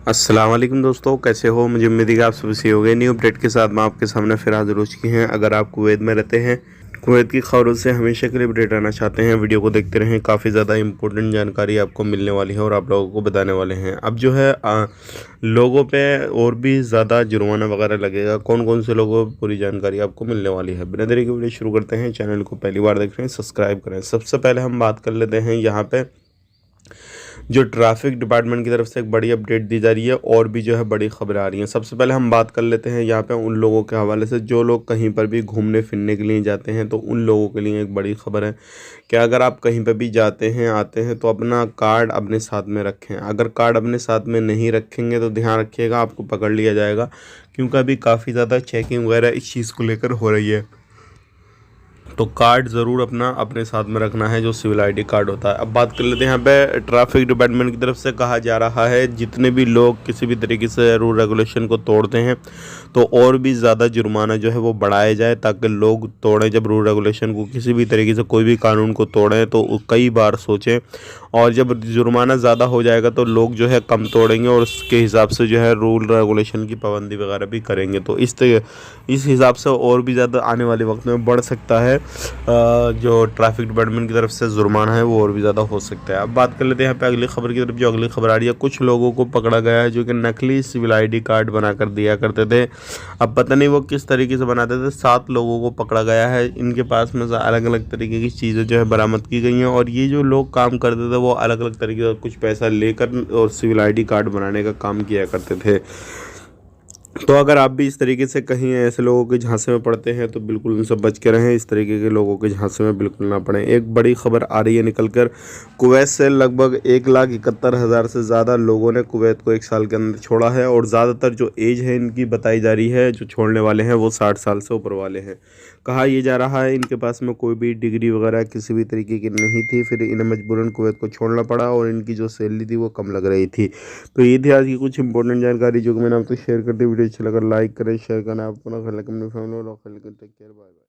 अस्सलाम वालेकुम दोस्तों, कैसे हो। मुझे उम्मीद है कि आप सभी सही हो गए। न्यू अपडेट के साथ मैं आपके सामने फिर हाजिर हो चुकी हैं। अगर आप कुवैत में रहते हैं, कुवैत की खबरों से हमेशा के लिए अपडेट रहना चाहते हैं, वीडियो को देखते रहें। काफ़ी ज़्यादा इंपॉर्टेंट जानकारी आपको मिलने वाली है और आप लोगों को बताने वाले हैं। अब जो है लोगों पे और भी ज़्यादा जुर्माना वगैरह लगेगा। कौन कौन से लोगों को पूरी जानकारी आपको मिलने वाली है। बिना देरी के वीडियो शुरू करते हैं। चैनल को पहली बार देख रहे हैं, सब्सक्राइब करें। सबसे पहले हम बात कर लेते हैं यहाँ पे जो ट्रैफिक डिपार्टमेंट की तरफ से एक बड़ी अपडेट दी जा रही है और भी जो है बड़ी खबरें आ रही हैं। सबसे पहले हम बात कर लेते हैं यहाँ पे उन लोगों के हवाले से जो लोग कहीं पर भी घूमने फिरने के लिए जाते हैं, तो उन लोगों के लिए एक बड़ी खबर है कि अगर आप कहीं पर भी जाते हैं आते हैं तो अपना कार्ड अपने साथ में रखें। अगर कार्ड अपने साथ में नहीं रखेंगे तो ध्यान रखिएगा, आपको पकड़ लिया जाएगा, क्योंकि अभी काफ़ी ज़्यादा चेकिंग वगैरह इस चीज़ को लेकर हो रही है। तो कार्ड ज़रूर अपना अपने साथ में रखना है, जो सिविल आईडी कार्ड होता है। अब बात कर लेते हैं यहाँ पे ट्रैफिक डिपार्टमेंट की तरफ से कहा जा रहा है जितने भी लोग किसी भी तरीके से रूल रेगुलेशन को तोड़ते हैं तो और भी ज़्यादा जुर्माना जो है वो बढ़ाया जाए, ताकि लोग तोड़ें जब रूल रेगुलेशन को, किसी भी तरीके से कोई भी कानून को तोड़ें तो कई बार सोचें। और जब जुर्माना ज़्यादा हो जाएगा तो लोग जो है कम तोड़ेंगे और उसके हिसाब से जो है रूल रेगुलेशन की पाबंदी वगैरह भी करेंगे। तो इस हिसाब से और भी ज़्यादा आने वाले वक्त में बढ़ सकता है। जो ट्रैफिक डिपार्टमेंट की तरफ से जुर्माना है वो और भी ज़्यादा हो सकता है। अब बात कर लेते हैं यहाँ पे अगली खबर की तरफ। जो अगली खबर आ रही है, कुछ लोगों को पकड़ा गया है जो कि नकली सिविल आईडी कार्ड बना कर दिया करते थे। अब पता नहीं वो किस तरीके से बनाते थे। 7 लोगों को पकड़ा गया है। इनके पास में से अलग अलग तरीके की चीज़ें जो है बरामद की गई हैं और ये जो लोग काम करते थे वो अलग अलग तरीके का कुछ पैसा लेकर और सिविल आईडी कार्ड बनाने का काम किया करते थे। तो अगर आप भी इस तरीके से कहीं ऐसे लोगों के झांसे में पड़ते हैं तो बिल्कुल उनसे बच के रहें। इस तरीके के लोगों के झांसे में बिल्कुल ना पड़ें। एक बड़ी खबर आ रही है निकल कर, कुवैत से लगभग 1,71,000 से ज़्यादा लोगों ने कुवैत को 1 साल के अंदर छोड़ा है और ज़्यादातर जो एज है इनकी बताई जा रही है, जो छोड़ने वाले हैं वो 60 साल से ऊपर वाले हैं। कहा यह जा रहा है इनके पास में कोई भी डिग्री वगैरह किसी भी तरीके की नहीं थी, फिर इन्हें मजबूरन कुवैत को छोड़ना पड़ा और इनकी जो सैलरी थी वो कम लग रही थी। तो ये थी आज की कुछ इंपॉर्टेंट जानकारी जो कि मैंने आपसे शेयर कर दी। वीडियो अच्छा लगा लाइक करें, शेयर करना, अपना ख्याल रखें, अपनी फैमिली और टेक केयर, बाय बाय।